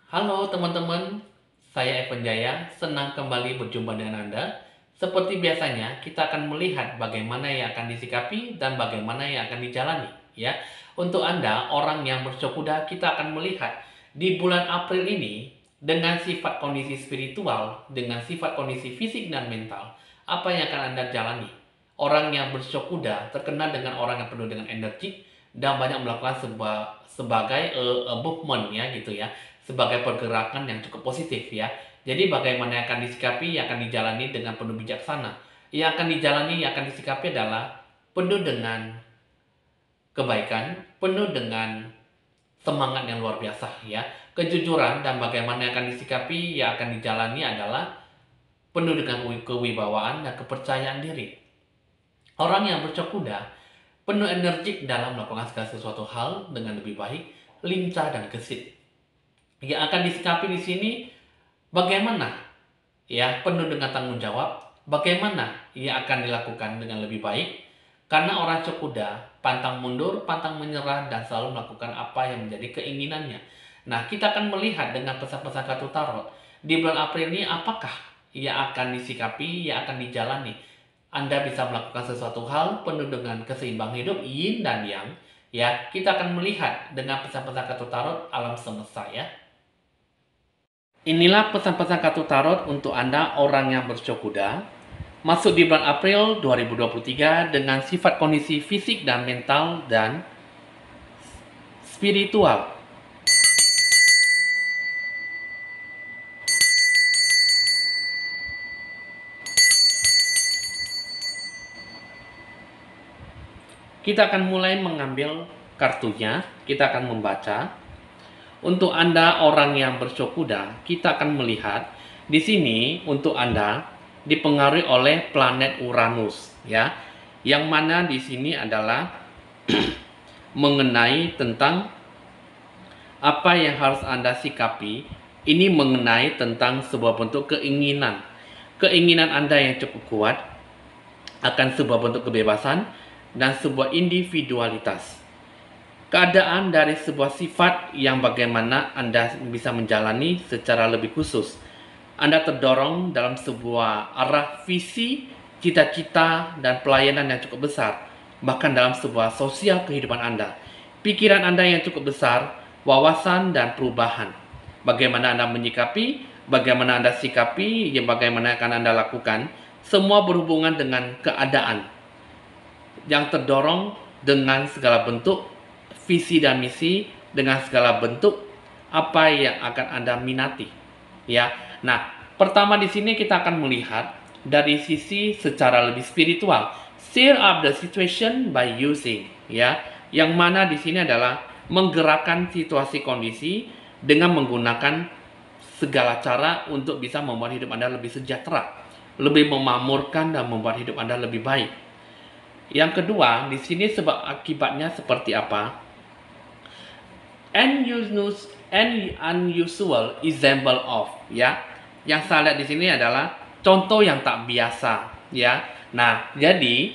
Halo teman-teman, saya Evan Jaya, senang kembali berjumpa dengan Anda. Seperti biasanya, kita akan melihat bagaimana yang akan disikapi dan bagaimana yang akan dijalani. Ya, untuk Anda, orang yang bercok kuda, kita akan melihat di bulan April ini dengan sifat kondisi spiritual, dengan sifat kondisi fisik dan mental, apa yang akan Anda jalani. Orang yang bercok kuda terkenal dengan orang yang penuh dengan energi dan banyak melakukan sebagai movement ya gitu ya, sebagai pergerakan yang cukup positif ya. Jadi bagaimana yang akan disikapi, yang akan dijalani dengan penuh bijaksana. Yang akan dijalani, yang akan disikapi adalah penuh dengan kebaikan, penuh dengan semangat yang luar biasa ya. Kejujuran dan bagaimana yang akan disikapi, yang akan dijalani adalah penuh dengan kewibawaan dan kepercayaan diri. Orang yang bercok kuda penuh energik dalam melakukan segala sesuatu hal dengan lebih baik, lincah dan gesit. Yang akan disikapi di sini bagaimana ya penuh dengan tanggung jawab, bagaimana ia akan dilakukan dengan lebih baik, karena orang Cokuda pantang mundur, pantang menyerah dan selalu melakukan apa yang menjadi keinginannya. Nah, kita akan melihat dengan pesan-pesan kartu tarot di bulan April ini apakah ia akan disikapi, ia akan dijalani. Anda bisa melakukan sesuatu hal penuh dengan keseimbang hidup yin dan yang. Ya, kita akan melihat dengan pesan-pesan kartu tarot alam semesta ya. Inilah pesan-pesan kartu tarot untuk Anda orang yang bercok kuda. Masuk di bulan April 2023 dengan sifat kondisi fisik dan mental dan spiritual. Kita akan mulai mengambil kartunya, kita akan membaca. Untuk Anda orang yang bercok kuda, kita akan melihat di sini untuk Anda dipengaruhi oleh planet Uranus ya. Yang mana di sini adalah mengenai tentang apa yang harus Anda sikapi. Ini mengenai tentang sebuah bentuk keinginan. Keinginan Anda yang cukup kuat akan sebuah bentuk kebebasan dan sebuah individualitas. Keadaan dari sebuah sifat yang bagaimana Anda bisa menjalani secara lebih khusus. Anda terdorong dalam sebuah arah visi, cita-cita, dan pelayanan yang cukup besar. Bahkan dalam sebuah sosial kehidupan Anda. Pikiran Anda yang cukup besar, wawasan dan perubahan. Bagaimana Anda menyikapi, bagaimana Anda sikapi, bagaimana akan Anda lakukan. Semua berhubungan dengan keadaan yang terdorong dengan segala bentuk visi dan misi, dengan segala bentuk apa yang akan Anda minati. Ya. Nah, pertama di sini kita akan melihat dari sisi secara lebih spiritual. Stir up the situation by using, ya. Yang mana di sini adalah menggerakkan situasi kondisi dengan menggunakan segala cara untuk bisa membuat hidup Anda lebih sejahtera, lebih memakmurkan dan membuat hidup Anda lebih baik. Yang kedua, di sini sebab akibatnya seperti apa? Unusual example of, ya. Yang saya lihat di sini adalah contoh yang tak biasa, ya. Nah, jadi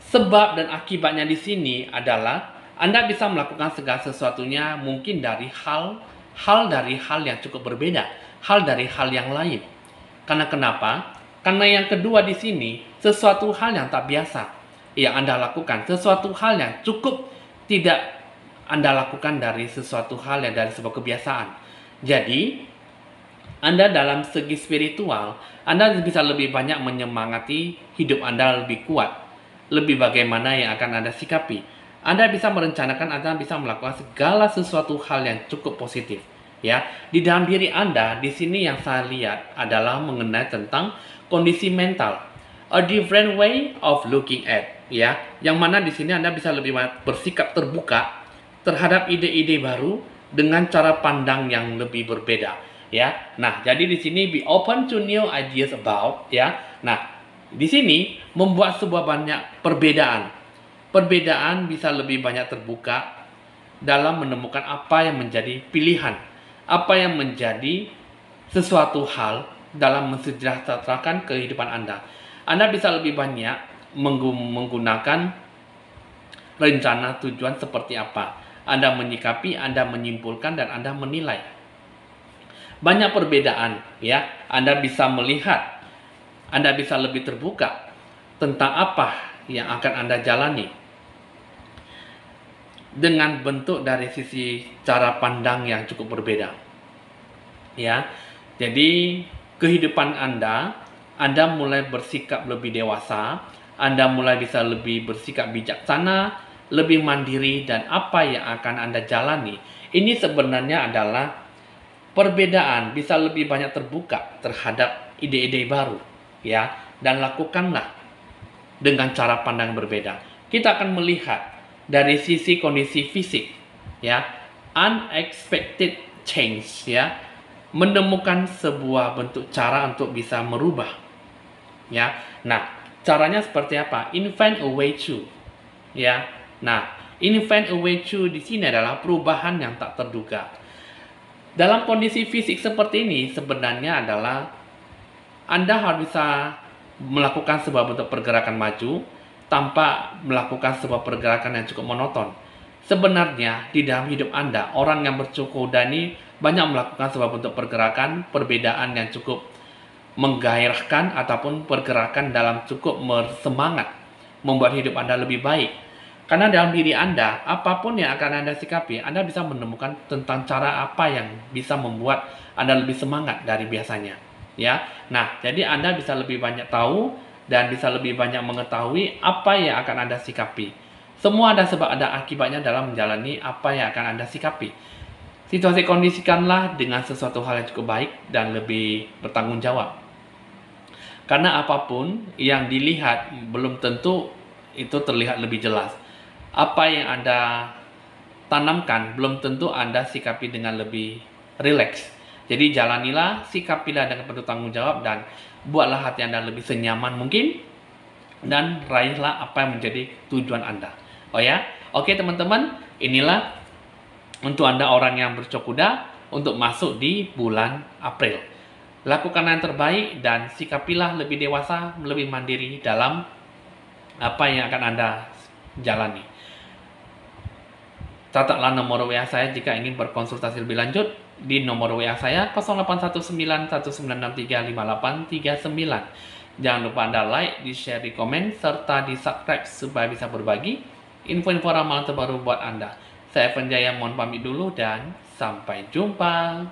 sebab dan akibatnya di sini adalah Anda bisa melakukan segala sesuatunya mungkin dari hal dari hal yang cukup berbeda, hal dari hal yang lain. Karena kenapa? Karena yang kedua di sini sesuatu hal yang tak biasa yang Anda lakukan, sesuatu hal yang cukup tidak Anda lakukan dari sesuatu hal yang dari sebuah kebiasaan. Jadi, Anda dalam segi spiritual, Anda bisa lebih banyak menyemangati hidup Anda lebih kuat. Lebih bagaimana yang akan Anda sikapi. Anda bisa merencanakan, Anda bisa melakukan segala sesuatu hal yang cukup positif. Ya, di dalam diri Anda, di sini yang saya lihat adalah mengenai tentang kondisi mental. A different way of looking at, ya. Yang mana di sini Anda bisa lebih bersikap terbuka terhadap ide-ide baru dengan cara pandang yang lebih berbeda, ya. Nah, jadi di sini be open to new ideas about, ya. Nah, di sini membuat sebuah banyak perbedaan. Perbedaan bisa lebih banyak terbuka dalam menemukan apa yang menjadi pilihan, apa yang menjadi sesuatu hal dalam mensejahterakan kehidupan Anda. Anda bisa lebih banyak menggunakan rencana tujuan seperti apa. Anda menyikapi, Anda menyimpulkan, dan Anda menilai. Banyak perbedaan ya. Anda bisa melihat, Anda bisa lebih terbuka tentang apa yang akan Anda jalani dengan bentuk dari sisi cara pandang yang cukup berbeda. Ya. Jadi kehidupan Anda mulai bersikap lebih dewasa, Anda mulai bisa lebih bersikap bijaksana, lebih mandiri, dan apa yang akan Anda jalani ini sebenarnya adalah perbedaan. Bisa lebih banyak terbuka terhadap ide-ide baru ya, dan lakukanlah dengan cara pandang berbeda. Kita akan melihat dari sisi kondisi fisik ya, unexpected change ya, menemukan sebuah bentuk cara untuk bisa merubah ya. Nah, caranya seperti apa? Invent a way to ya. Nah, invent a way to di sini adalah perubahan yang tak terduga. Dalam kondisi fisik seperti ini sebenarnya adalah Anda harus bisa melakukan sebuah bentuk pergerakan maju tanpa melakukan sebuah pergerakan yang cukup monoton. Sebenarnya di dalam hidup Anda, orang yang bercukup kuda ini banyak melakukan sebuah bentuk pergerakan, perbedaan yang cukup menggairahkan ataupun pergerakan dalam cukup bersemangat membuat hidup Anda lebih baik. Karena dalam diri Anda, apapun yang akan Anda sikapi, Anda bisa menemukan tentang cara apa yang bisa membuat Anda lebih semangat dari biasanya. Ya, nah jadi Anda bisa lebih banyak tahu dan bisa lebih banyak mengetahui apa yang akan Anda sikapi. Semua ada sebab ada akibatnya dalam menjalani apa yang akan Anda sikapi. Situasi kondisikanlah dengan sesuatu hal yang cukup baik dan lebih bertanggung jawab. Karena apapun yang dilihat belum tentu itu terlihat lebih jelas. Apa yang Anda tanamkan belum tentu Anda sikapi dengan lebih rileks. Jadi jalanilah, sikapilah dengan penuh tanggung jawab, dan buatlah hati Anda lebih senyaman mungkin, dan raihlah apa yang menjadi tujuan Anda. Oh ya, oke teman-teman, inilah untuk Anda orang yang bercok kuda untuk masuk di bulan April. Lakukan yang terbaik dan sikapilah lebih dewasa, lebih mandiri dalam apa yang akan Anda jalani. Catatlah nomor WA saya jika ingin berkonsultasi lebih lanjut di nomor WA saya 081919635839. Jangan lupa Anda like, di share, di komen, serta di subscribe supaya bisa berbagi info-info ramalan terbaru buat Anda. Saya Evan Jaya, mohon pamit dulu dan sampai jumpa.